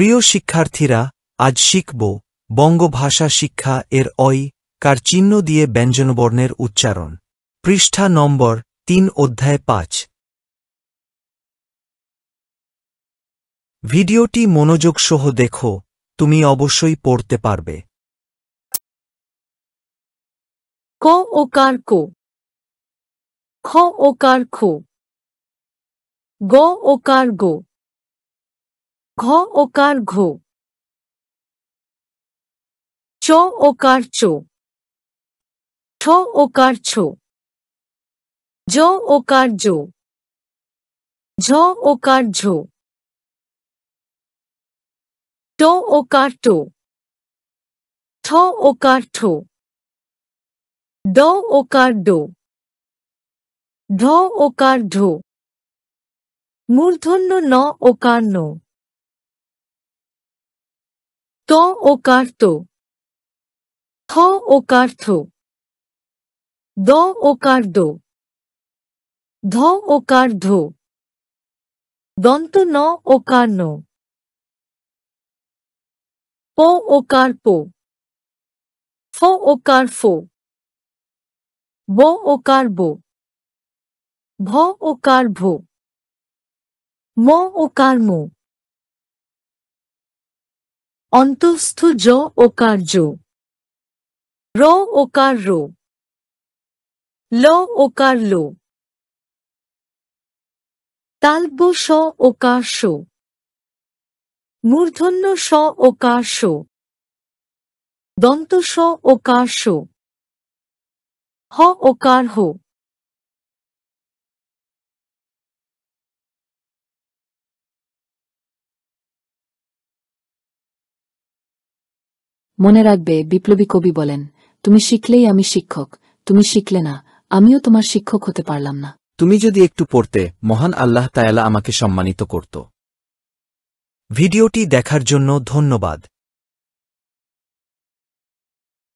প্রিয় শিক্ষার্থীরা, আজ শিখব বঙ্গ ভাষা শিক্ষা এর অই কার চিহ্ন দিয়ে ব্যঞ্জনবর্ণের উচ্চারণ। পৃষ্ঠা নম্বর 3 অধ্যায় 5। ভিডিওটি মনোযোগ সহ দেখো, তুমি অবশ্যই পড়তে পারবে। ক ওকার কো, খ ওকার খো, গ ওকার গো, ঘ ওকার ঘো, চ ওকার চো, ঠ ওকার ছো, জ ওকার জো, ঝ ওকার ঝো, ট ওকার টো, ঠ ওকার ঠো, ড ওকার ডো, ঢ ওকার ঢো, মূর্ধন্য ন ওকার নো, ত ওকার তো, থ ওকার থো, দ ওকার দো, ধ ওকার ধো, দন্ত ন ওকার নো, প ওকার পো, ফ ওকার ফো, ব ওকার বো, ভ ওকার ভো, ম ওকার মো, অন্তঃস্থ জ ওকার জো, র ওকার রো, ল ওকার লো, তালব্য স ওকার শো, মূর্ধন্য স ওকার শো, দন্ত স ওকার শো, হ ওকার হো। মনে রাখবে, বিপ্লবী কবি বলেন, তুমি শিখলেই আমি শিক্ষক, তুমি শিখলে না, আমিও তোমার শিক্ষক হতে পারলাম না। তুমি যদি একটু পড়তে, মহান আল্লাহ তাআলা আমাকে সম্মানিত করত। ভিডিওটি দেখার জন্য ধন্যবাদ।